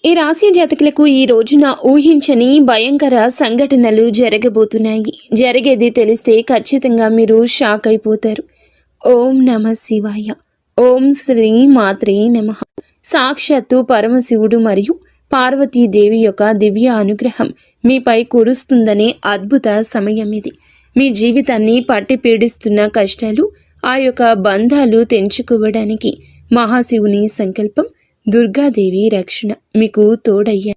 ఈ రాశి జాతకులకు ఈ రోజున ఊహించని భయంకర సంఘటనలు జరగబోతున్నాయి. జరిగేది తెలిస్తే ఖచ్చితంగా మీరు షాక్ అయిపోతారు. ఓం నమ శివాయ. ఓం శ్రీ మాత్రే నమః. సాక్షాత్తు పరమశివుడు మరియు పార్వతీదేవి యొక్క దివ్య అనుగ్రహం మీపై కురుస్తుందనే అద్భుత సమయం ఇది. మీ జీవితాన్ని పట్టి పీడిస్తున్న కష్టాలు, ఆ యొక్క బంధాలు తెంచుకోవడానికి మహాశివుని సంకల్పం, దుర్గాదేవి రక్షణ మీకు తోడయ్యా.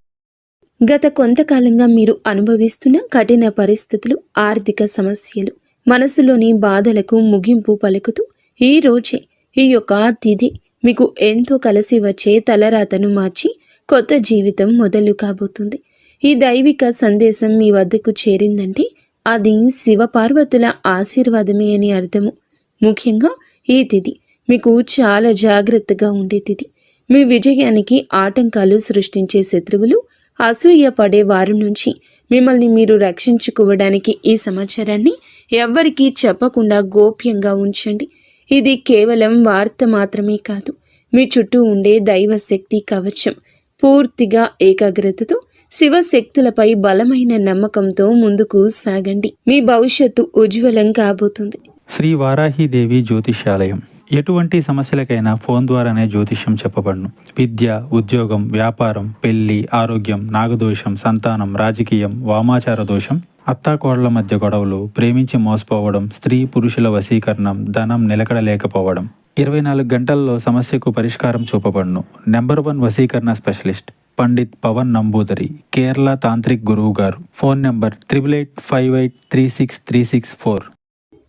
గత కొంతకాలంగా మీరు అనుభవిస్తున్న కఠిన పరిస్థితులు, ఆర్థిక సమస్యలు, మనసులోని బాధలకు ముగింపు పలుకుతూ ఈ రోజే ఈ యొక్క తిథి మీకు ఎంతో కలిసి వచ్చే తలరాతను మార్చి కొత్త జీవితం మొదలు కాబోతుంది. ఈ దైవిక సందేశం మీ వద్దకు చేరిందంటే అది శివపార్వతుల ఆశీర్వాదమే అని అర్థము. ముఖ్యంగా ఈ తిథి మీకు చాలా జాగ్రత్తగా ఉండే తిథి. మీ విజయానికి ఆటంకాలు సృష్టించే శత్రువులు, అసూయ పడే వారి నుంచి మిమ్మల్ని మీరు రక్షించుకోవడానికి ఈ సమాచారాన్ని ఎవ్వరికీ చెప్పకుండా గోప్యంగా ఉంచండి. ఇది కేవలం వార్త మాత్రమే కాదు, మీ చుట్టూ ఉండే దైవశక్తి కవచం. పూర్తిగా ఏకాగ్రతతో శివశక్తులపై బలమైన నమ్మకంతో ముందుకు సాగండి. మీ భవిష్యత్తు ఉజ్వలం కాబోతుంది. శ్రీ వారాహిదేవి జ్యోతిష్యాలయం. ఎటువంటి సమస్యలకైనా ఫోన్ ద్వారానే జ్యోతిష్యం చెప్పబడును. విద్య, ఉద్యోగం, వ్యాపారం, పెళ్లి, ఆరోగ్యం, నాగదోషం, సంతానం, రాజకీయం, వామాచార దోషం, అత్తాకోడళ్ల మధ్య గొడవలు, ప్రేమించి మోసపోవడం, స్త్రీ పురుషుల వశీకరణం, ధనం నిలకడలేకపోవడం, 24 గంటల్లో సమస్యకు పరిష్కారం చూపబడును. నెంబర్ 1 వశీకరణ స్పెషలిస్ట్ పండిత్ పవన్ నంబూదరి, కేరళ తాంత్రిక్ గురువు గారు. Phone number 8858363634.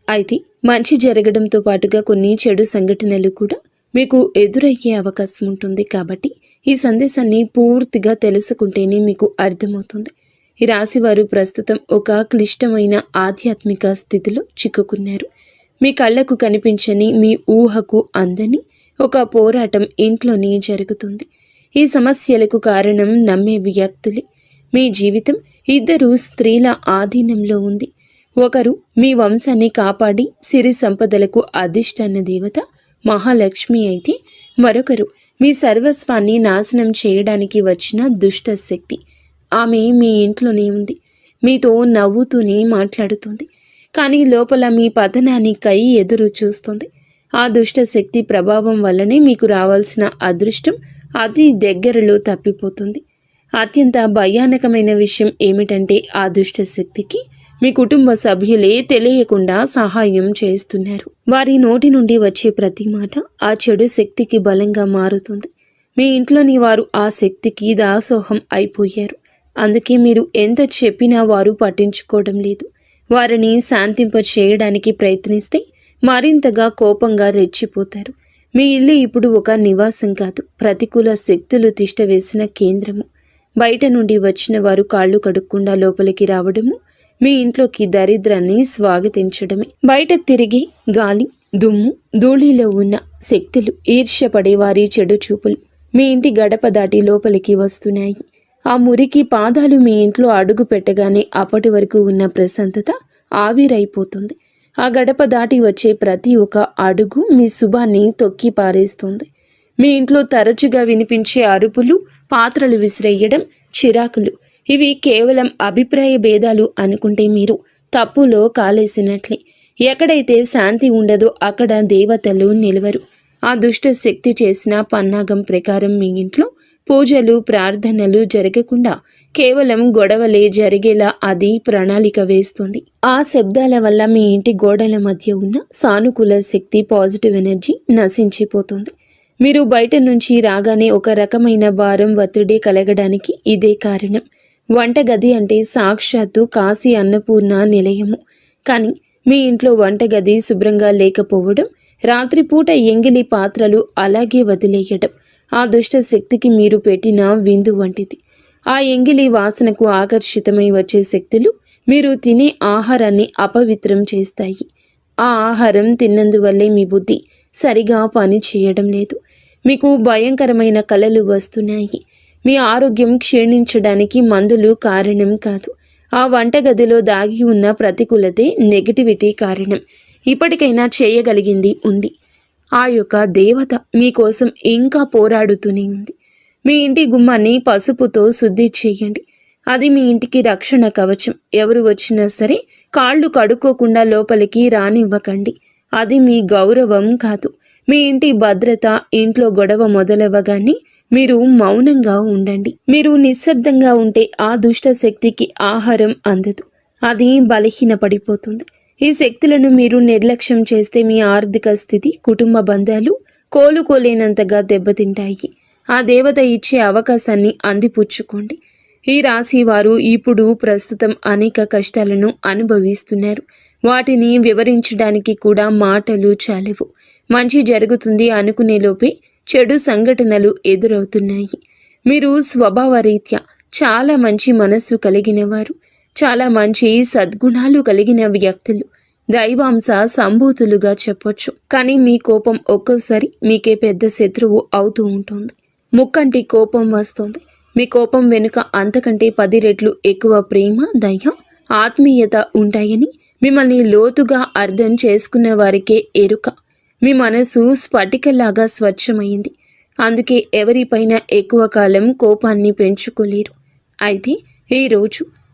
అయితే మంచి జరగడంతో పాటుగా కొన్ని చెడు సంఘటనలు కూడా మీకు ఎదురయ్యే అవకాశం ఉంటుంది. కాబట్టి ఈ సందేశాన్ని పూర్తిగా తెలుసుకుంటేనే మీకు అర్థమవుతుంది. ఈ రాశివారు ప్రస్తుతం ఒక క్లిష్టమైన ఆధ్యాత్మిక స్థితిలో చిక్కుకున్నారు. మీ కళ్ళకు కనిపించని, మీ ఊహకు అందని ఒక పోరాటం ఇంట్లోనే జరుగుతుంది. ఈ సమస్యలకు కారణం నమ్మే వ్యక్తులే. మీ జీవితం 2 స్త్రీల ఆధీనంలో ఉంది. ఒకరు మీ వంశాన్ని కాపాడి సిరి సంపదలకు అధిష్టాన దేవత మహాలక్ష్మి అయితే, మరొకరు మీ సర్వస్వాన్ని నాశనం చేయడానికి వచ్చిన దుష్ట శక్తి. ఆమె మీ ఇంట్లోనే ఉంది, మీతో నవ్వుతూనే మాట్లాడుతుంది, కానీ లోపల మీ పతనానికై ఎదురు చూస్తుంది. ఆ దుష్ట శక్తి ప్రభావం వల్లనే మీకు రావాల్సిన అదృష్టం అతి దగ్గరలో తప్పిపోతుంది. అత్యంత భయానకమైన విషయం ఏమిటంటే ఆ దుష్ట శక్తికి మీ కుటుంబ సభ్యులే తెలియకుండా సహాయం చేస్తున్నారు. వారి నోటి నుండి వచ్చే ప్రతి మాట ఆ చెడు శక్తికి బలంగా మారుతుంది. మీ ఇంట్లోని వారు ఆ శక్తికి దాసోహం అయిపోయారు. అందుకే మీరు ఎంత చెప్పినా వారు పట్టించుకోవడం లేదు. వారిని శాంతింప చేయడానికి ప్రయత్నిస్తే మరింతగా కోపంగా రెచ్చిపోతారు. మీ ఇల్లు ఇప్పుడు ఒక నివాసం కాదు, ప్రతికూల శక్తులు తిష్టవేసిన కేంద్రము. బయట నుండి వచ్చిన వారు కాళ్ళు కడుక్కుండా లోపలికి రావడము మీ ఇంట్లోకి దరిద్రాన్ని స్వాగతించడమే. బయట తిరిగి గాలి, దుమ్ము, ధూళిలో ఉన్న శక్తులు, ఈర్ష్యపడే వారి చెడు చూపులు మీ ఇంటి గడప దాటి లోపలికి వస్తున్నాయి. ఆ మురికి పాదాలు మీ ఇంట్లో అడుగు పెట్టగానే అప్పటి వరకు ఉన్న ప్రశాంతత ఆవిరైపోతుంది. ఆ గడప దాటి వచ్చే ప్రతి ఒక్క అడుగు మీ శుభాన్ని తొక్కి పారేస్తుంది. మీ ఇంట్లో తరచుగా వినిపించే అరుపులు, పాత్రలు విసిరేయడం, చిరాకులు, ఇవి కేవలం అభిప్రాయ భేదాలు అనుకుంటే మీరు తప్పులో కాలేసినట్లే. ఎక్కడైతే శాంతి ఉండదో అక్కడ దేవతలు నిలవరు. ఆ దుష్ట శక్తి చేసిన పన్నాగం ప్రకారం మీ ఇంట్లో పూజలు, ప్రార్థనలు జరగకుండా కేవలం గొడవలే జరిగేలా అది ప్రణాళిక వేస్తుంది. ఆ శబ్దాల వల్ల మీ ఇంటి గోడల మధ్య ఉన్న సానుకూల శక్తి, పాజిటివ్ ఎనర్జీ నశించిపోతుంది. మీరు బయట నుంచి రాగానే ఒక రకమైన భారం, ఒత్తిడి కలగడానికి ఇదే కారణం. వంటగది అంటే సాక్షాత్తు కాశీ అన్నపూర్ణ నిలయము. కానీ మీ ఇంట్లో వంటగది శుభ్రంగా లేకపోవడం, రాత్రిపూట ఎంగిలి పాత్రలు అలాగే వదిలేయడం ఆ దుష్ట శక్తికి మీరు పెట్టిన విందు వంటిది. ఆ ఎంగిలి వాసనకు ఆకర్షితమై వచ్చే శక్తులు మీరు తినే ఆహారాన్ని అపవిత్రం చేస్తాయి. ఆ ఆహారం తిన్నందువల్లే మీ బుద్ధి సరిగా పని చేయడం లేదు. మీకు భయంకరమైన కలలు వస్తున్నాయి. మీ ఆరోగ్యం క్షీణించడానికి మందులు కారణం కాదు. ఆ వంటగదిలో దాగి ఉన్న ప్రతికూలతే, నెగటివిటీ కారణం. ఇప్పటికైనా చేయగలిగింది ఉంది. ఆ యొక్క దేవత మీకోసం ఇంకా పోరాడుతూనే ఉంది. మీ ఇంటి గుమ్మాన్ని పసుపుతో శుద్ధి చేయండి. అది మీ ఇంటికి రక్షణ కవచం. ఎవరు వచ్చినా సరే కాళ్ళు కడుక్కోకుండా లోపలికి రానివ్వకండి. అది మీ గౌరవం కాదు. మీ ఇంటి భద్రత. ఇంట్లో గొడవ మొదలవ్వగానే మీరు మౌనంగా ఉండండి. మీరు నిశ్శబ్దంగా ఉంటే ఆ దుష్ట శక్తికి ఆహారం అందదు. అది బలహీనపడిపోతుంది. ఈ శక్తులను మీరు నిర్లక్ష్యం చేస్తే మీ ఆర్థిక స్థితి, కుటుంబ బంధాలు కోలుకోలేనంతగా దెబ్బతింటాయి. ఆ దేవత ఇచ్చే అవకాశాన్ని అందిపుచ్చుకోండి. ఈ రాశి వారు ఇప్పుడు ప్రస్తుతం అనేక కష్టాలను అనుభవిస్తున్నారు. వాటిని వివరించడానికి కూడా మాటలు చాలవు. మంచి జరుగుతుంది అనుకునే లోపే చెడు సంఘటనలు ఎదురవుతున్నాయి. మీరు స్వభావరీత్యా చాలా మంచి మనస్సు కలిగిన వారు, చాలా మంచి సద్గుణాలు కలిగిన వ్యక్తులు, దైవాంశ సంభూతులుగా చెప్పొచ్చు. కానీ మీ కోపం ఒక్కోసారి మీకే పెద్ద శత్రువు అవుతూ ఉంటుంది. ముక్కంటి కోపం వస్తుంది. మీ కోపం వెనుక అంతకంటే 10 రెట్లు ఎక్కువ ప్రేమ, దయ, ఆత్మీయత ఉంటాయని మిమ్మల్ని లోతుగా అర్థం చేసుకున్న వారికే ఎరుక. మీ మనసు స్ఫటికలాగా స్వచ్ఛమైంది. అందుకే ఎవరిపైన ఎక్కువ కాలం కోపాన్ని పెంచుకోలేరు. అయితే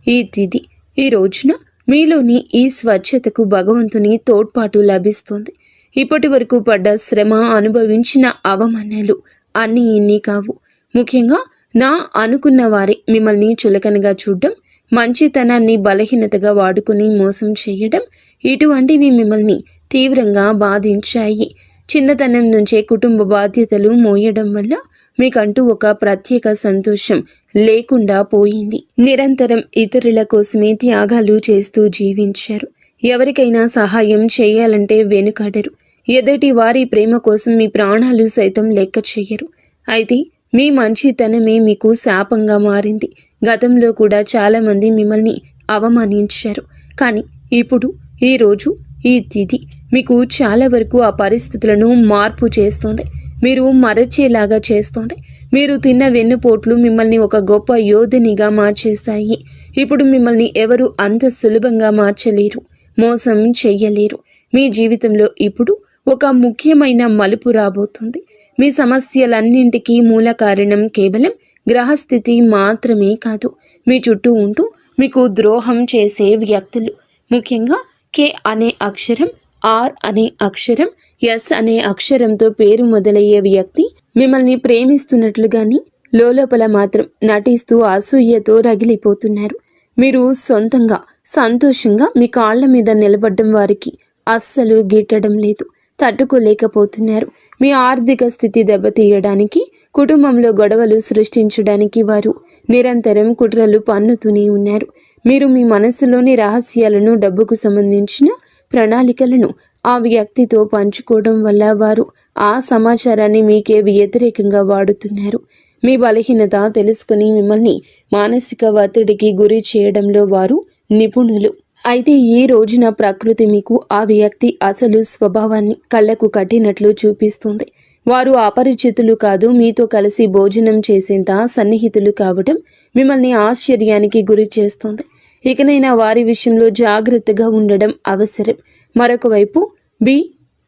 ఈ తిథి, ఈ రోజున మీలోని ఈ స్వచ్ఛతకు భగవంతుని తోడ్పాటు లభిస్తుంది. ఇప్పటి వరకు పడ్డ శ్రమ, అనుభవించిన అవమానాలు అన్నీ ఇన్ని కావు. ముఖ్యంగా నా అనుకున్న వారే మిమ్మల్ని చులకనగా చూడడం, మంచితనాన్ని బలహీనతగా వాడుకుని మోసం చేయడం, ఇటువంటివి మిమ్మల్ని తీవ్రంగా బాధించాయి. చిన్నతనం నుంచే కుటుంబ బాధ్యతలు మోయడం వల్ల మీకంటూ ఒక ప్రత్యేక సంతోషం లేకుండా పోయింది. నిరంతరం ఇతరుల కోసమే త్యాగాలు చేస్తూ జీవించారు. ఎవరికైనా సహాయం చేయాలంటే వెనుకాడరు. ఎదుటి వారి ప్రేమ కోసం మీ ప్రాణాలు సైతం లెక్క చేయరు. అయితే మీ మంచితనమే మీకు శాపంగా మారింది. గతంలో కూడా చాలామంది మిమ్మల్ని అవమానించారు. కానీ ఇప్పుడు, ఈరోజు, ఈ తిథి మీకు చాలా వరకు ఆ పరిస్థితులను మార్పు చేస్తుంది. మీరు మరచేలాగా చేస్తుంది. మీరు తిన్న వెన్నుపోట్లు మిమ్మల్ని ఒక గొప్ప యోధునిగా మార్చేస్తాయి. ఇప్పుడు మిమ్మల్ని ఎవరు అంత సులభంగా మార్చలేరు, మోసం చెయ్యలేరు. మీ జీవితంలో ఇప్పుడు ఒక ముఖ్యమైన మలుపు రాబోతుంది. మీ సమస్యలన్నింటికీ మూల కారణం కేవలం గ్రహస్థితి మాత్రమే కాదు, మీ చుట్టూ ఉంటూ మీకు ద్రోహం చేసే వ్యక్తులు. ముఖ్యంగా కే అనే అక్షరం, ఆర్ అనే అక్షరం, ఎస్ అనే అక్షరంతో పేరు మొదలయ్యే వ్యక్తి మిమ్మల్ని ప్రేమిస్తున్నట్లుగాని లోపల మాత్రం నటిస్తూ అసూయతో రగిలిపోతున్నారు. మీరు సొంతంగా సంతోషంగా మీ కాళ్ల మీద నిలబడ్డం వారికి అస్సలు గిట్టడం లేదు, తట్టుకోలేకపోతున్నారు. మీ ఆర్థిక స్థితి దెబ్బతీయడానికి, కుటుంబంలో గొడవలు సృష్టించడానికి వారు నిరంతరం కుట్రలు పన్నుతూనే ఉన్నారు. మీరు మీ మనస్సులోని రహస్యాలను, డబ్బుకు సంబంధించిన ప్రణాళికలను ఆ వ్యక్తితో పంచుకోవడం వల్ల వారు ఆ సమాచారాన్ని మీకే వ్యతిరేకంగా వాడుతున్నారు. మీ బలహీనత తెలుసుకుని మిమ్మల్ని మానసిక ఒత్తిడికి గురి చేయడంలో వారు నిపుణులు. అయితే ఈ రోజున ప్రకృతి మీకు ఆ వ్యక్తి అసలు స్వభావాన్ని కళ్ళకు కట్టినట్లు చూపిస్తుంది. వారు అపరిచితులు కాదు, మీతో కలిసి భోజనం చేసేంత సన్నిహితులు కావడం మిమ్మల్ని ఆశ్చర్యానికి గురి చేస్తుంది. ఇకనైనా వారి విషయంలో జాగ్రత్తగా ఉండడం అవసరం. మరొక వైపు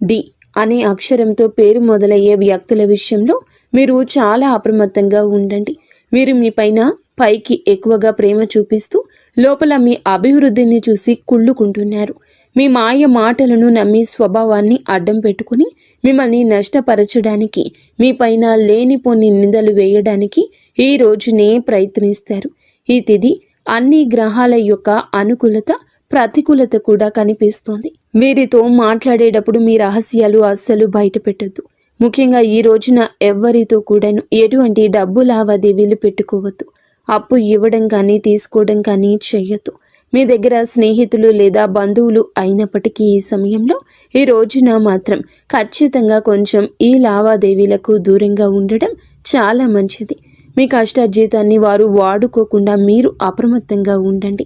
డి అనే అక్షరంతో పేరు మొదలయ్యే వ్యక్తుల విషయంలో మీరు చాలా అప్రమత్తంగా ఉండండి. వీరు మీ పైకి ఎక్కువగా ప్రేమ చూపిస్తూ లోపల మీ అభివృద్ధిని చూసి కుళ్ళుకుంటున్నారు. మీ మాయ మాటలను నమ్మి స్వభావాన్ని అడ్డం పెట్టుకుని మిమ్మల్ని నష్టపరచడానికి, మీ పైన లేనిపోని నిందలు వేయడానికి ఈ రోజునే ప్రయత్నిస్తారు. ఈ తిథి అన్ని గ్రహాల యొక్క అనుకూలత, ప్రతికూలత కూడా కనిపిస్తోంది. వీరితో మాట్లాడేటప్పుడు మీ రహస్యాలు అస్సలు బయట పెట్టద్దు. ముఖ్యంగా ఈ రోజున ఎవ్వరితో కూడాను ఎటువంటి డబ్బు లావాదేవీలు పెట్టుకోవద్దు. అప్పు ఇవ్వడం కానీ తీసుకోవడం కానీ చెయ్యొద్దు. మీ దగ్గర స్నేహితులు లేదా బంధువులు అయినప్పటికీ ఈ సమయంలో, ఈ రోజున మాత్రం ఖచ్చితంగా కొంచెం ఈ లావాదేవీలకు దూరంగా ఉండడం చాలా మంచిది. మీ కష్టార్జితాన్ని వారు వాడుకోకుండా మీరు అప్రమత్తంగా ఉండండి.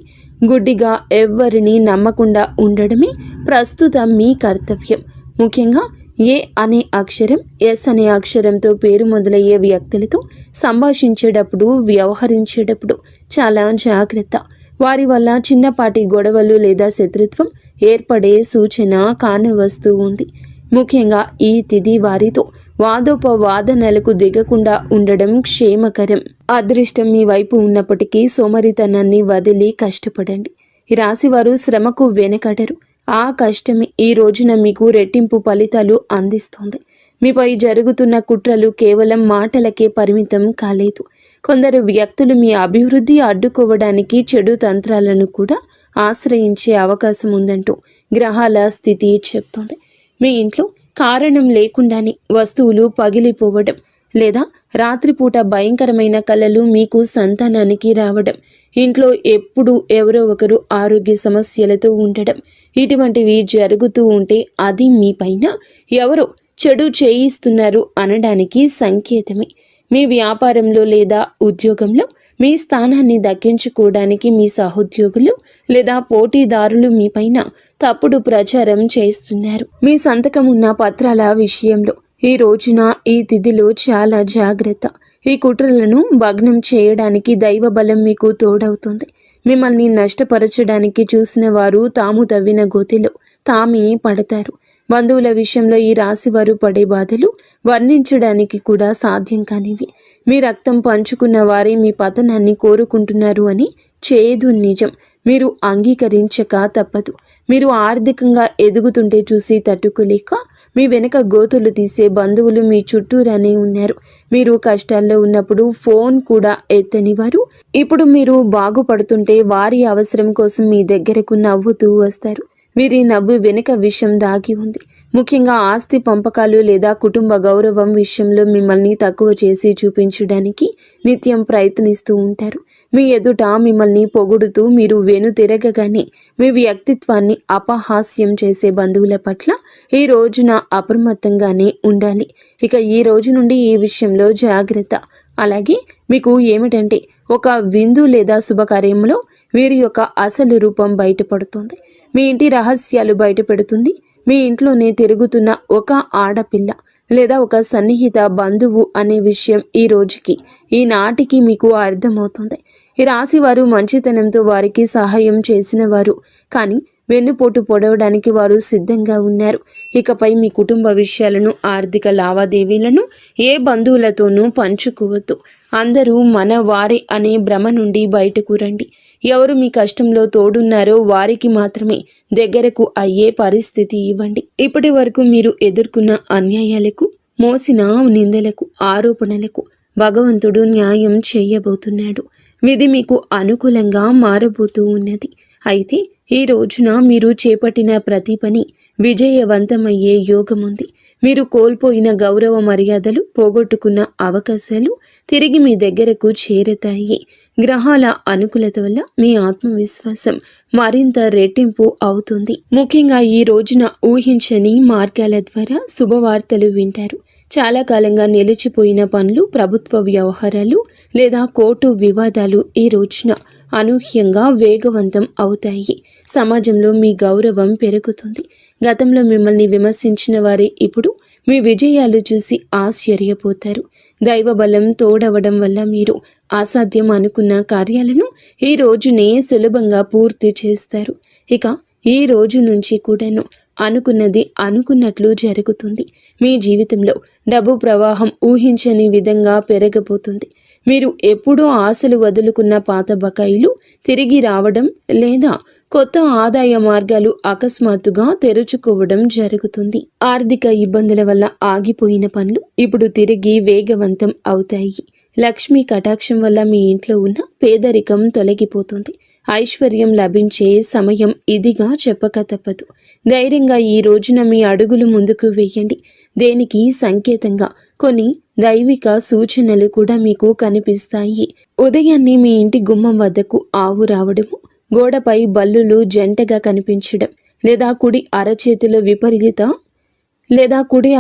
గుడ్డిగా ఎవ్వరిని నమ్మకుండా ఉండడమే ప్రస్తుతం మీ కర్తవ్యం. ముఖ్యంగా ఏ అనే అక్షరం, ఎస్ అనే అక్షరంతో పేరు మొదలయ్యే వ్యక్తులతో సంభాషించేటప్పుడు, వ్యవహరించేటప్పుడు చాలా జాగ్రత్త. వారి వల్ల చిన్నపాటి గొడవలు లేదా శత్రుత్వం ఏర్పడే సూచన కానవస్తూ ఉంది. ముఖ్యంగా ఈ తిథి వారితో వాదోపవాదనలకు దిగకుండా ఉండడం క్షేమకరం. అదృష్టం మీ వైపు ఉన్నప్పటికీ సోమరితనాన్ని వదిలి కష్టపడండి. ఈ రాశివారు శ్రమకు వెనకడరు. ఆ కష్టమే ఈ రోజున మీకు రెట్టింపు ఫలితాలు అందిస్తోంది. మీపై జరుగుతున్న కుట్రలు కేవలం మాటలకే పరిమితం కాలేదు. కొందరు వ్యక్తులు మీ అభివృద్ధి అడ్డుకోవడానికి చెడు తంత్రాలను కూడా ఆశ్రయించే అవకాశం ఉందంటూ గ్రహాల స్థితి చెప్తోంది. మీ ఇంట్లో కారణం లేకుండానే వస్తువులు పగిలిపోవడం లేదా రాత్రిపూట భయంకరమైన కలలు మీకు సంతానానికి రావడం, ఇంట్లో ఎప్పుడూ ఎవరో ఒకరు ఆరోగ్య సమస్యలతో ఉండడం, ఇటువంటివి జరుగుతూ ఉంటే అది మీ పైన ఎవరో చెడు చేయిస్తున్నారు అనడానికి సంకేతమే. మీ వ్యాపారంలో లేదా ఉద్యోగంలో మీ స్థానాన్ని దక్కించుకోవడానికి మీ సహోద్యోగులు లేదా పోటీదారులు మీపైన తప్పుడు ప్రచారం చేస్తున్నారు. మీ సంతకం ఉన్న పత్రాల విషయంలో ఈ రోజున ఈ తిథిలో చాలా జాగ్రత్త. ఈ కుట్రలను భగ్నం చేయడానికి దైవ బలం మీకు తోడవుతుంది. మిమ్మల్ని నష్టపరచడానికి చూసిన వారు తాము తవ్విన గోతిలో తామే పడతారు. బంధువుల విషయంలో ఈ రాశివారు పడే బాధలు వర్ణించడానికి కూడా సాధ్యం కానివి. మీ రక్తం పంచుకున్న వారే మీ పతనాన్ని కోరుకుంటున్నారు అని చేదు నిజం. మీరు అంగీకరించక తప్పదు. మీరు ఆర్థికంగా ఎదుగుతుంటే చూసి తట్టుకోలేక మీ వెనక గోతులు తీసే బంధువులు మీ చుట్టూరానే ఉన్నారు. మీరు కష్టాల్లో ఉన్నప్పుడు ఫోన్ కూడా ఎత్తని వారు ఇప్పుడు మీరు బాగుపడుతుంటే వారి అవసరం కోసం మీ దగ్గరకు నవ్వుతూ వస్తారు. వీరి నవ్వు వెనుక విషయం దాగి ఉంది. ముఖ్యంగా ఆస్తి పంపకాలు లేదా కుటుంబ గౌరవం విషయంలో మిమ్మల్ని తక్కువ చేసి చూపించడానికి నిత్యం ప్రయత్నిస్తూ ఉంటారు. మీ ఎదుట మిమ్మల్ని పొగుడుతూ మీరు వెనుతిరగగానే మీ వ్యక్తిత్వాన్ని అపహాస్యం చేసే బంధువుల పట్ల ఈ రోజున అప్రమత్తంగానే ఉండాలి. ఇక ఈ రోజు నుండి ఈ విషయంలో జాగ్రత్త. అలాగే మీకు ఏమిటంటే ఒక విందు లేదా శుభకార్యంలో వీరి యొక్క అసలు రూపం బయటపడుతుంది. మీ ఇంటి రహస్యాలు బయటపెడుతుంది. మీ ఇంట్లోనే తిరుగుతున్న ఒక ఆడపిల్ల లేదా ఒక సన్నిహిత బంధువు అనే విషయం ఈ రోజుకి ఈనాటికి మీకు అర్థమవుతుంది. ఈ రాశి వారు మంచితనంతో వారికి సహాయం చేసిన వారు, కానీ వెన్నుపోటు పొడవడానికి వారు సిద్ధంగా ఉన్నారు. ఇకపై మీ కుటుంబ విషయాలను, ఆర్థిక లావాదేవీలను ఏ బంధువులతోనూ పంచుకోవద్దు. అందరూ మన వారే అనే భ్రమ నుండి బయటకు రండి. ఎవరు మీ కష్టంలో తోడున్నారో వారికి మాత్రమే దగ్గరకు అయ్యే పరిస్థితి ఇవ్వండి. ఇప్పటి వరకు మీరు ఎదుర్కొన్న అన్యాయాలకు, మోసిన నిందలకు, ఆరోపణలకు భగవంతుడు న్యాయం చేయబోతున్నాడు. విధి మీకు అనుకూలంగా మారబోతూ ఉన్నది. అయితే ఈ రోజున మీరు చేపట్టిన ప్రతి పని విజయవంతమయ్యే యోగం ఉంది. మీరు కోల్పోయిన గౌరవ మర్యాదలు, పోగొట్టుకున్న అవకాశాలు తిరిగి మీ దగ్గరకు చేరతాయి. గ్రహాల అనుకూలత వల్ల మీ ఆత్మవిశ్వాసం మరింత రెట్టింపు అవుతుంది. ముఖ్యంగా ఈ రోజున ఊహించని మార్గాల ద్వారా శుభవార్తలు వింటారు. చాలా కాలంగా నిలిచిపోయిన పనులు, ప్రభుత్వ వ్యవహారాలు లేదా కోర్టు వివాదాలు ఈ రోజున అనూహ్యంగా వేగవంతం అవుతాయి. సమాజంలో మీ గౌరవం పెరుగుతుంది. గతంలో మిమ్మల్ని విమర్శించిన వారే ఇప్పుడు మీ విజయాలు చూసి ఆశ్చర్యపోతారు. దైవ బలం తోడవడం వల్ల మీరు అసాధ్యం అనుకున్న కార్యాలను ఈ రోజునే సులభంగా పూర్తి చేస్తారు. ఇక ఈ రోజు నుంచి కూడాను అనుకున్నది అనుకున్నట్లు జరుగుతుంది. మీ జీవితంలో డబ్బు ప్రవాహం ఊహించని విధంగా పెరగబోతుంది. మీరు ఎప్పుడూ ఆశలు వదులుకున్న పాత బకాయిలు తిరిగి రావడం లేదా కొత్త ఆదాయ మార్గాలు అకస్మాత్తుగా తెరుచుకోవడం జరుగుతుంది. ఆర్థిక ఇబ్బందుల వల్ల ఆగిపోయిన పనులు ఇప్పుడు తిరిగి వేగవంతం అవుతాయి. లక్ష్మీ కటాక్షం వల్ల మీ ఇంట్లో ఉన్న పేదరికం తొలగిపోతుంది. ఐశ్వర్యం లభించే సమయం ఇదిగా చెప్పక తప్పదు. ధైర్యంగా ఈ రోజున మీ అడుగులు ముందుకు వేయండి. దేనికి సంకేతంగా కొన్ని దైవిక సూచనలు కూడా మీకు కనిపిస్తాయి. ఉదయాన్నే మీ ఇంటి గుమ్మం వద్దకు ఆవు రావడము, గోడపై బల్లులు జంటగా కనిపించడం లేదా కుడి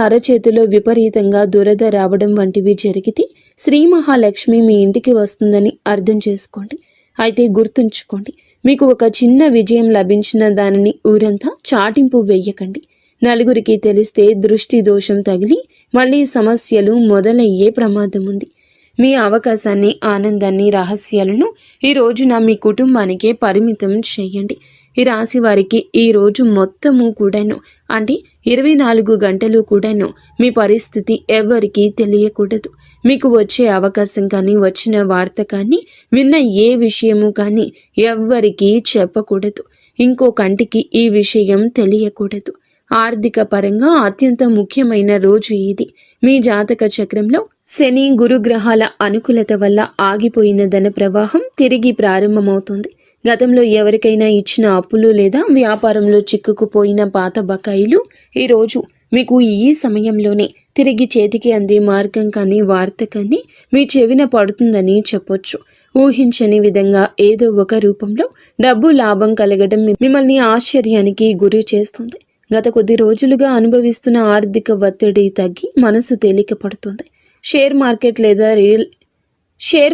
అరచేతిలో విపరీతంగా దురద రావడం వంటివి జరిగితే శ్రీ మహాలక్ష్మి మీ ఇంటికి వస్తుందని అర్థం చేసుకోండి. అయితే గుర్తుంచుకోండి, మీకు ఒక చిన్న విజయం లభించిన దానిని ఊరంతా చాటింపు వేయకండి. నలుగురికి తెలిస్తే దృష్టి దోషం తగిలి మళ్ళీ సమస్యలు మొదలయ్యే ప్రమాదం ఉంది. మీ అవకాశాన్ని, ఆనందాన్ని, రహస్యాలను ఈ రోజున మీ కుటుంబానికే పరిమితం చేయండి. ఈ రాశి వారికి ఈ రోజు మొత్తము కూడాను అంటే 24 గంటలు కూడాను మీ పరిస్థితి ఎవరికీ తెలియకూడదు. మీకు వచ్చే అవకాశం కానీ, వచ్చిన వార్త కానీ, విన్న ఏ విషయము కానీ ఎవ్వరికీ చెప్పకూడదు. ఇంకో కంటికి ఈ విషయం తెలియకూడదు. ఆర్థిక పరంగా అత్యంత ముఖ్యమైన రోజు ఇది. మీ జాతక చక్రంలో శని గురు గ్రహాల అనుకూలత వల్ల ఆగిపోయిన ధన ప్రవాహం తిరిగి ప్రారంభమవుతుంది. గతంలో ఎవరికైనా ఇచ్చిన అప్పులు లేదా వ్యాపారంలో చిక్కుకుపోయిన పాత బకాయిలు ఈరోజు మీకు ఈ సమయంలోనే తిరిగి చేతికి అందే మార్గం కానీ, వార్త కానీ మీ చెవిన పడుతుందని చెప్పొచ్చు. ఊహించని విధంగా ఏదో ఒక రూపంలో డబ్బు లాభం కలగడం మిమ్మల్ని ఆశ్చర్యానికి గురి చేస్తుంది. గత కొద్ది రోజులుగా అనుభవిస్తున్న ఆర్థిక ఒత్తిడి తగ్గి మనసు తేలిక పడుతుంది. షేర్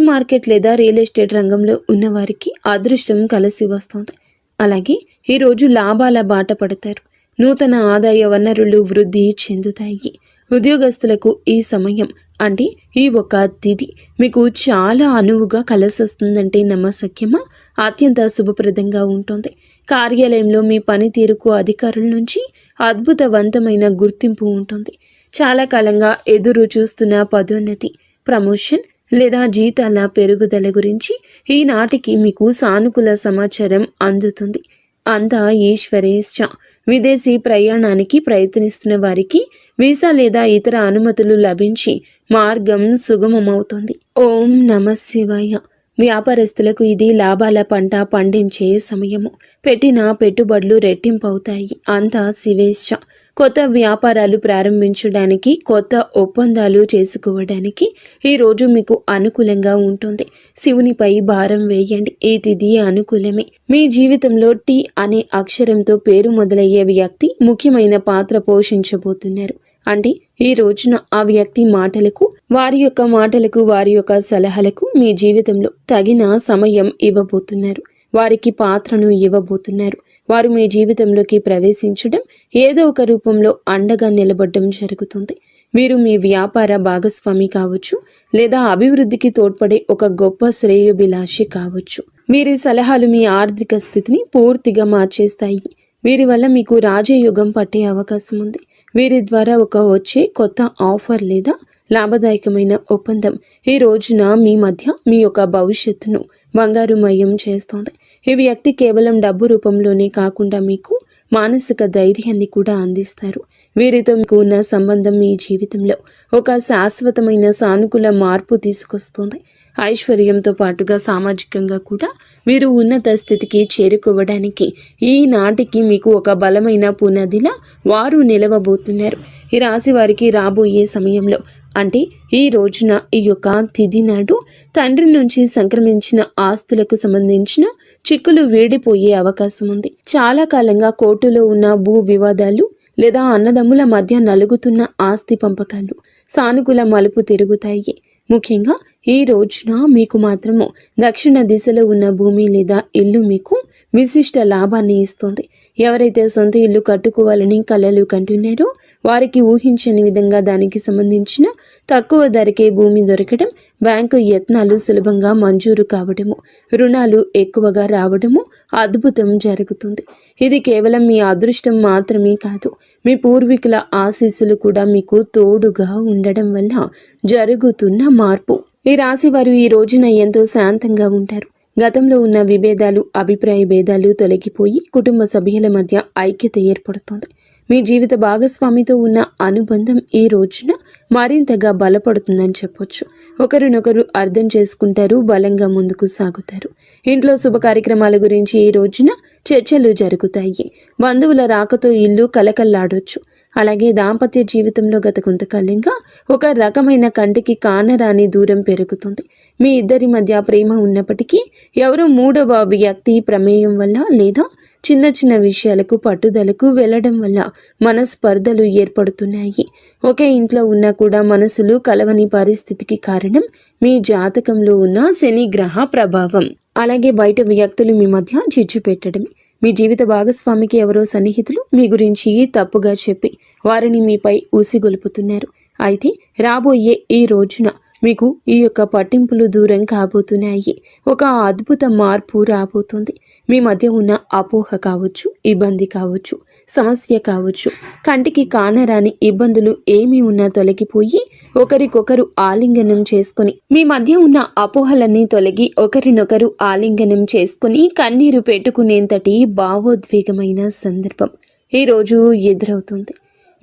మార్కెట్ లేదా రియల్ ఎస్టేట్ రంగంలో ఉన్నవారికి అదృష్టం కలిసి వస్తుంది. అలాగే ఈరోజు లాభాల బాట పడతారు. నూతన ఆదాయ వనరులు వృద్ధి చెందుతాయి. ఉద్యోగస్తులకు ఈ సమయం అంటే ఈ ఒక తిథి మీకు చాలా అనువుగా కలిసొస్తుందంటే నమ్మశక్యమా? అత్యంత శుభప్రదంగా ఉంటుంది. కార్యాలయంలో మీ పనితీరుకు అధికారుల నుంచి అద్భుతవంతమైన గుర్తింపు ఉంటుంది. చాలా కాలంగా ఎదురు చూస్తున్న పదోన్నతి, ప్రమోషన్ లేదా జీతాల పెరుగుదల గురించి ఈనాటికి మీకు సానుకూల సమాచారం అందుతుంది. అంతా ఈశ్వరేచ్ఛ. విదేశీ ప్రయాణానికి ప్రయత్నిస్తున్న వారికి వీసా లేదా ఇతర అనుమతులు లభించి మార్గం సుగమమవుతుంది. ఓం నమః శివాయ. వ్యాపారస్తులకు ఇది లాభాల పంట పండించే సమయము. పెట్టిన పెట్టుబడులు రెట్టింపవుతాయి. అంతా శివేచ్ఛ. కొత్త వ్యాపారాలు ప్రారంభించడానికి, కొత్త ఒప్పందాలు చేసుకోవడానికి ఈరోజు మీకు అనుకూలంగా ఉంటుంది. శివునిపై భారం వేయండి. ఈ తిథి అనుకూలమే. మీ జీవితంలో టీ అనే అక్షరంతో పేరు మొదలయ్యే వ్యక్తి ముఖ్యమైన పాత్ర పోషించబోతున్నారు. అంటే ఈ రోజున ఆ వ్యక్తి మాటలకు, వారి యొక్క సలహాలకు మీ జీవితంలో తగిన సమయం ఇవ్వబోతున్నారు. వారికి పాత్రను ఇవ్వబోతున్నారు. వారు మీ జీవితంలోకి ప్రవేశించడం, ఏదో ఒక రూపంలో అండగా నిలబడడం జరుగుతుంది. మీరు మీ వ్యాపార భాగస్వామి కావచ్చు, లేదా అభివృద్ధికి తోడ్పడే ఒక గొప్ప శ్రేయోభిలాషి కావచ్చు. వీరి సలహాలు మీ ఆర్థిక స్థితిని పూర్తిగా మార్చేస్తాయి. వీరి వల్ల మీకు రాజయోగం పట్టే అవకాశం ఉంది. వీరి ద్వారా వచ్చే కొత్త ఆఫర్ లేదా లాభదాయకమైన ఒప్పందం ఈ రోజున మీ మధ్య మీ యొక్క భవిష్యత్తును బంగారుమయం చేస్తోంది. ఈ వ్యక్తి కేవలం డబ్బు రూపంలోనే కాకుండా మీకు మానసిక ధైర్యాన్ని కూడా అందిస్తారు. వీరితో మీకు ఉన్న సంబంధం మీ జీవితంలో ఒక శాశ్వతమైన సానుకూల మార్పు తీసుకొస్తుంది. ఐశ్వర్యంతో పాటుగా సామాజికంగా కూడా వీరు ఉన్నత స్థితికి చేరుకోవడానికి ఈనాటికి మీకు ఒక బలమైన పునాదిలా వారు నిలవబోతున్నారు. ఈ రాశి వారికి రాబోయే సమయంలో అంటే ఈ రోజున ఈ యొక్క తిథి నాడు తండ్రి నుంచి సంక్రమించిన ఆస్తులకు సంబంధించిన చిక్కులు వీడిపోయే అవకాశం ఉంది. చాలా కాలంగా కోర్టులో ఉన్న భూ వివాదాలు లేదా అన్నదమ్ముల మధ్య నలుగుతున్న ఆస్తి పంపకాలు సానుకూల మలుపు తిరుగుతాయి. ముఖ్యంగా ఈ రోజున మీకు మాత్రము దక్షిణ దిశలో ఉన్న భూమి లేదా ఇల్లు మీకు విశిష్ట లాభాన్ని ఇస్తుంది. ఎవరైతే సొంత ఇల్లు కట్టుకోవాలని కలలు కంటున్నారో వారికి ఊహించని విధంగా దానికి సంబంధించిన తక్కువ ధరకే భూమి దొరకడం, బ్యాంకు యత్నాలు సులభంగా మంజూరు కావడము, రుణాలు ఎక్కువగా రావడము అద్భుతం జరుగుతుంది. ఇది కేవలం మీ అదృష్టం మాత్రమే కాదు, మీ పూర్వీకుల ఆశీస్సులు కూడా మీకు తోడుగా ఉండడం వల్ల జరుగుతున్న మార్పు. ఈ రాశి వారు ఈ రోజున ఎంతో శాంతంగా ఉంటారు. గతంలో ఉన్న విభేదాలు, అభిప్రాయ భేదాలు తొలగిపోయి కుటుంబ సభ్యుల మధ్య ఐక్యత ఏర్పడుతుంది. మీ జీవిత భాగస్వామితో ఉన్న అనుబంధం ఈ రోజున మరింతగా బలపడుతుందని చెప్పొచ్చు. ఒకరినొకరు అర్థం చేసుకుంటారు, బలంగా ముందుకు సాగుతారు. ఇంట్లో శుభ కార్యక్రమాల గురించి ఈ రోజున చర్చలు జరుగుతాయి. బంధువుల రాకతో ఇల్లు కలకల్లాడొచ్చు. అలాగే దాంపత్య జీవితంలో గత కొంతకాలంగా ఒక రకమైన కంటికి కానరాని దూరం పెరుగుతుంది. మీ ఇద్దరి మధ్య ప్రేమ ఉన్నప్పటికీ ఎవరో మూడవ వ్యక్తి ప్రమేయం వల్ల లేదా చిన్న చిన్న విషయాలకు పట్టుదలకు వెళ్ళడం వల్ల మనస్పర్ధలు ఏర్పడుతున్నాయి. ఒకే ఇంట్లో ఉన్నా కూడా మనసులు కలవని పరిస్థితికి కారణం మీ జాతకంలో ఉన్న శని గ్రహ ప్రభావం. అలాగే బయట వ్యక్తులు మీ మధ్య చిచ్చు పెట్టడం. మీ జీవిత భాగస్వామికి ఎవరో సన్నిహితులు మీ గురించి తప్పుగా చెప్పి వారిని మీపై ఊసిగొలుపుతున్నారు. అయితే రాబోయే ఈ రోజున మీకు ఈ యొక్క పట్టింపులు దూరం కాబోతున్నాయి. ఒక అద్భుత మార్పు రాబోతుంది. మీ మధ్య ఉన్న అపోహ కావచ్చు, ఇబ్బంది కావచ్చు, సమస్య కావచ్చు, కంటికి కానరాని ఇబ్బందులు ఏమి ఉన్నా తొలగిపోయి ఒకరికొకరు ఆలింగనం చేసుకొని మీ మధ్య ఉన్న అపోహలన్నీ తొలగి ఒకరినొకరు ఆలింగనం చేసుకొని కన్నీరు పెట్టుకునేంతటి భావోద్వేగమైన సందర్భం ఈరోజు ఎదురవుతుంది.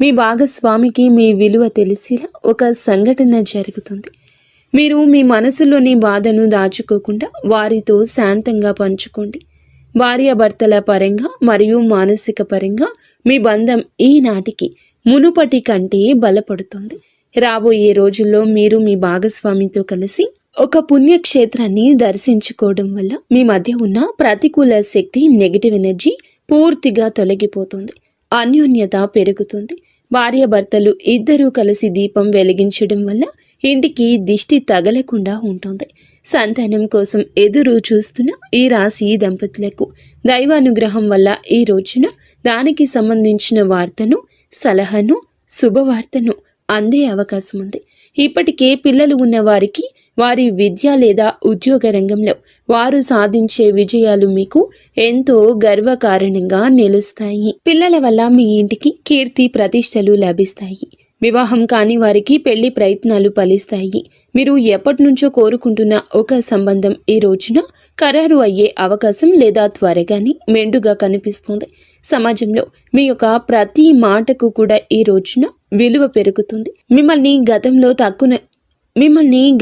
మీ భాగస్వామికి మీ విలువ తెలిసేలా ఒక సంఘటన జరుగుతుంది. మీరు మీ మనసులోని బాధను దాచుకోకుండా వారితో శాంతంగా పంచుకోండి. భార్యాభర్తల పరంగా మరియు మానసిక పరంగా మీ బంధం ఈనాటికి మునుపటి కంటే బలపడుతుంది. రాబోయే రోజుల్లో మీరు మీ భాగస్వామితో కలిసి ఒక పుణ్యక్షేత్రాన్ని దర్శించుకోవడం వల్ల మీ మధ్య ఉన్న ప్రతికూల శక్తి, నెగిటివ్ ఎనర్జీ పూర్తిగా తొలగిపోతుంది. అన్యోన్యత పెరుగుతుంది. భార్యాభర్తలు ఇద్దరూ కలిసి దీపం వెలిగించడం వల్ల ఇంటికి దిష్టి తగలకుండా ఉంటుంది. సంతానం కోసం ఎదురు చూస్తున్న ఈ రాశి దంపతులకు దైవానుగ్రహం వల్ల ఈ రోజున దానికి సంబంధించిన వార్తను, సలహాను, శుభవార్తను అందే అవకాశం ఉంది. ఇప్పటికే పిల్లలు ఉన్న వారికి వారి విద్య లేదా ఉద్యోగ రంగంలో వారు సాధించే విజయాలు మీకు ఎంతో గర్వకారణంగా నిలుస్తాయి. పిల్లల వల్ల మీ ఇంటికి కీర్తి ప్రతిష్టలు లభిస్తాయి. వివాహం కాని వారికి పెళ్లి ప్రయత్నాలు ఫలిస్తాయి. మీరు ఎప్పటి నుంచో కోరుకుంటున్న ఒక సంబంధం ఈ రోజున ఖరారు అయ్యే అవకాశం లేదా త్వరగానే మెండుగా కనిపిస్తుంది. సమాజంలో మీ యొక్క ప్రతి మాటకు కూడా ఈ రోజున విలువ పెరుగుతుంది. మిమ్మల్ని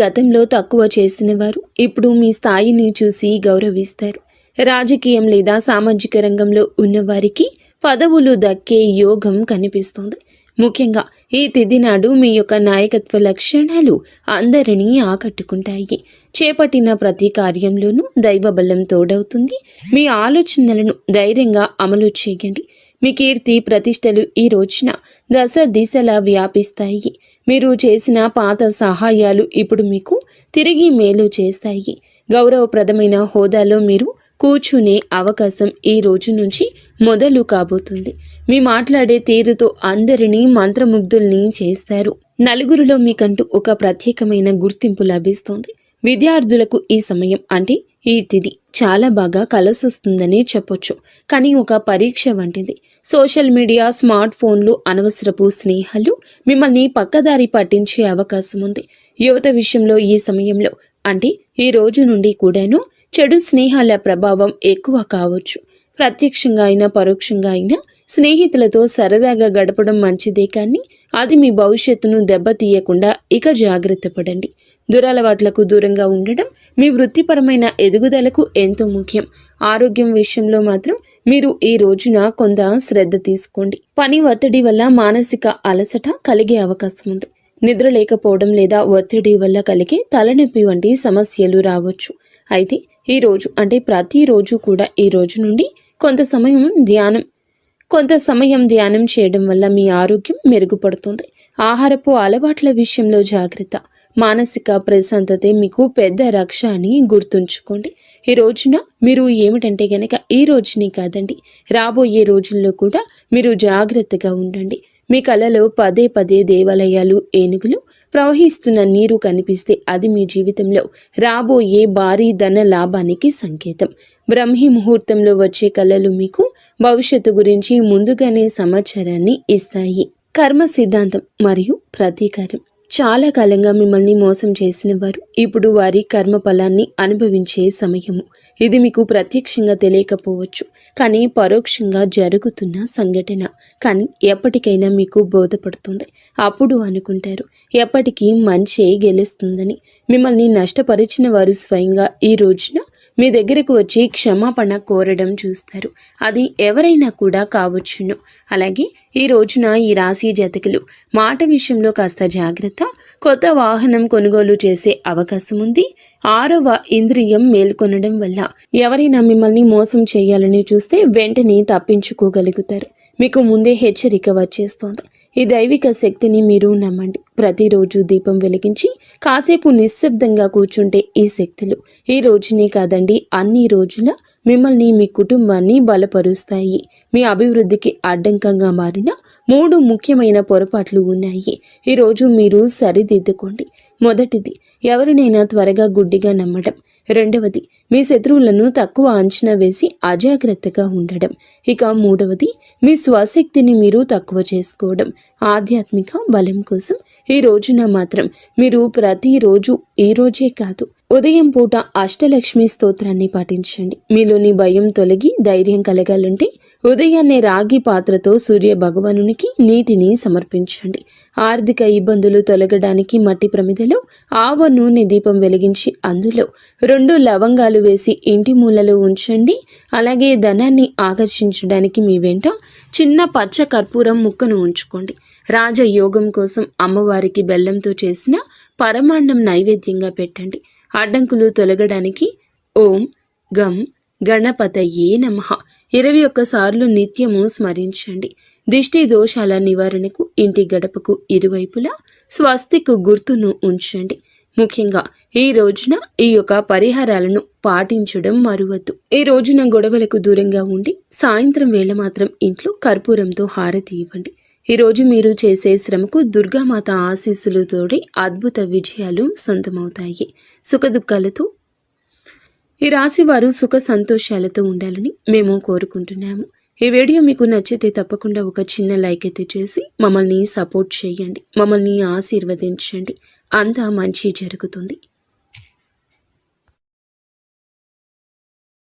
గతంలో తక్కువ చేసిన వారు ఇప్పుడు మీ స్థాయిని చూసి గౌరవిస్తారు. రాజకీయం లేదా సామాజిక రంగంలో ఉన్నవారికి పదవులు దక్కే యోగం కనిపిస్తుంది. ముఖ్యంగా ఈ తిథి నాడు మీ యొక్క నాయకత్వ లక్షణాలు అందరినీ ఆకట్టుకుంటాయి. చేపట్టిన ప్రతి కార్యంలోనూ దైవబలం తోడవుతుంది. మీ ఆలోచనలను ధైర్యంగా అమలు చేయండి. మీ కీర్తి ప్రతిష్టలు ఈ రోజున దశ దిశలా వ్యాపిస్తాయి. మీరు చేసిన పాత సహాయాలు ఇప్పుడు మీకు తిరిగి మేలు చేస్తాయి. గౌరవప్రదమైన హోదాలో మీరు కూర్చునే అవకాశం ఈ రోజు నుంచి మొదలు కాబోతుంది. మీ మాట్లాడే తీరుతో అందరినీ మంత్రముగ్ధుల్ని చేస్తారు. నలుగురిలో మీకంటూ ఒక ప్రత్యేకమైన గుర్తింపు లభిస్తుంది. విద్యార్థులకు ఈ సమయం అంటే ఈ తిథి చాలా బాగా కలసొస్తుందని చెప్పొచ్చు. కానీ ఒక పరీక్ష వంటిది. సోషల్ మీడియా, స్మార్ట్ ఫోన్లు, అనవసరపు స్నేహాలు మిమ్మల్ని పక్కదారి పట్టించే అవకాశం ఉంది. యువత విషయంలో ఈ సమయంలో అంటే ఈ రోజు నుండి కూడాను చెడు స్నేహాల ప్రభావం ఎక్కువ కావచ్చు. ప్రత్యక్షంగా అయినా పరోక్షంగా అయినా స్నేహితులతో సరదాగా గడపడం మంచిదే, కానీ అది మీ భవిష్యత్తును దెబ్బతీయకుండా ఇక జాగ్రత్త పడండి. దురలవాట్లకు దూరంగా ఉండడం మీ వృత్తిపరమైన ఎదుగుదలకు ఎంతో ముఖ్యం. ఆరోగ్యం విషయంలో మాత్రం మీరు ఈ రోజున కొంత శ్రద్ధ తీసుకోండి. పని ఒత్తిడి వల్ల మానసిక అలసట కలిగే అవకాశం ఉంది. నిద్ర లేకపోవడం లేదా ఒత్తిడి వల్ల కలిగే తలనొప్పి వంటి సమస్యలు రావచ్చు. అయితే ఈ రోజు అంటే ప్రతిరోజు కూడా ఈ రోజు నుండి కొంత సమయం ధ్యానం చేయడం వల్ల మీ ఆరోగ్యం మెరుగుపడుతుంది. ఆహారపు అలవాట్ల విషయంలో జాగ్రత్త. మానసిక ప్రశాంతతే మీకు పెద్ద రక్ష అని గుర్తుంచుకోండి. ఈ రోజున మీరు ఏమిటంటే గనక ఈ రోజుని కాదండి, రాబోయే రోజుల్లో కూడా మీరు జాగ్రత్తగా ఉండండి. మీ కలలో పదే పదే దేవాలయాలు, ఏనుగులు, ప్రవహిస్తున్న నీరు కనిపిస్తే అది మీ జీవితంలో రాబోయే భారీ ధన లాభానికి సంకేతం. బ్రహ్మీ ముహూర్తంలో వచ్చే కళలు మీకు భవిష్యత్తు గురించి ముందుగానే సమాచారాన్ని ఇస్తాయి. కర్మ సిద్ధాంతం మరియు ప్రతీకారం. చాలా కాలంగా మిమ్మల్ని మోసం చేసిన వారు ఇప్పుడు వారి కర్మ ఫలాన్ని అనుభవించే సమయము. ఇది మీకు ప్రత్యక్షంగా తెలియకపోవచ్చు, కానీ పరోక్షంగా జరుగుతున్న సంఘటన. కానీ ఎప్పటికైనా మీకు బోధపడుతుంది. అప్పుడు అనుకుంటారు ఎప్పటికీ మంచే గెలుస్తుందని. మిమ్మల్ని నష్టపరిచిన వారు స్వయంగా ఈ రోజున మీ దగ్గరకు వచ్చి క్షమాపణ కోరడం చూస్తారు. అది ఎవరైనా కూడా కావచ్చును. అలాగే ఈ రోజున ఈ రాశి జాతకులు మాట విషయంలో కాస్త జాగ్రత్త. కొత్త వాహనం కొనుగోలు చేసే అవకాశం ఉంది. 6వ ఇంద్రియం మేల్కొనడం వల్ల ఎవరైనా మిమ్మల్ని మోసం చేయాలని చూస్తే వెంటనే తప్పించుకోగలుగుతారు. మీకు ముందే హెచ్చరిక వచ్చేస్తోంది. ఈ దైవిక శక్తిని మీరు నమ్మండి. ప్రతిరోజు దీపం వెలిగించి కాసేపు నిశ్శబ్దంగా కూర్చుంటే ఈ శక్తులు ఈ రోజునే కాదండి, అన్ని రోజుల మిమ్మల్ని, మీ కుటుంబాన్ని బలపరుస్తాయి. మీ అభివృద్ధికి అడ్డంకంగా మారిన 3 ముఖ్యమైన పొరపాట్లు ఉన్నాయి. ఈరోజు మీరు సరిదిద్దుకోండి. మొదటిది, ఎవరినైనా త్వరగా గుడ్డిగా నమ్మడం. రెండవది, మీ శత్రువులను తక్కువ అంచనా వేసి అజాగ్రత్తగా ఉండడం. ఇక మూడవది, మీ స్వశక్తిని మీరు తక్కువ చేసుకోవడం. ఆధ్యాత్మిక బలం కోసం ఈ రోజున మాత్రం మీరు ప్రతిరోజు, ఈ రోజే కాదు, ఉదయం పూట అష్టలక్ష్మి స్తోత్రాన్ని పాటించండి. మీలోని భయం తొలగి ధైర్యం కలగాలంటే ఉదయాన్నే రాగి పాత్రతో సూర్య భగవానునికి నీటిని సమర్పించండి. ఆర్థిక ఇబ్బందులు తొలగడానికి మట్టి ప్రమిదలో ఆవ నూనె దీపం వెలిగించి అందులో 2 లవంగాలు వేసి ఇంటి మూలలో ఉంచండి. అలాగే ధనాన్ని ఆకర్షించడానికి మీ వెంట చిన్న పచ్చ కర్పూరం ముక్కను ఉంచుకోండి. రాజయోగం కోసం అమ్మవారికి బెల్లంతో చేసిన పరమాన్నం నైవేద్యంగా పెట్టండి. అడ్డంకులు తొలగడానికి ఓం గం గణపతయే నమః 21 సార్లు నిత్యము స్మరించండి. దిష్టి దోషాల నివారణకు ఇంటి గడపకు ఇరువైపులా స్వస్తికు గుర్తును ఉంచండి. ముఖ్యంగా ఈ రోజున ఈ యొక్క పరిహారాలను పాటించడం మరువద్దు. ఈ రోజున గొడవలకు దూరంగా ఉండి సాయంత్రం వేళ మాత్రం ఇంట్లో కర్పూరంతో హారతి ఇవ్వండి. ఈ రోజు మీరు చేసే శ్రమకు దుర్గామాత ఆశీస్సులతోటి అద్భుత విజయాలు సొంతమవుతాయి. సుఖదుఖాలతో ఈ రాశి వారు సుఖ సంతోషాలతో ఉండాలని మేము కోరుకుంటున్నాము. ఈ వీడియో మీకు నచ్చితే తప్పకుండా ఒక చిన్న లైక్ అయితే చేసి మమ్మల్ని సపోర్ట్ చేయండి. మమ్మల్ని ఆశీర్వదించండి. అంతా మంచి జరుగుతుంది.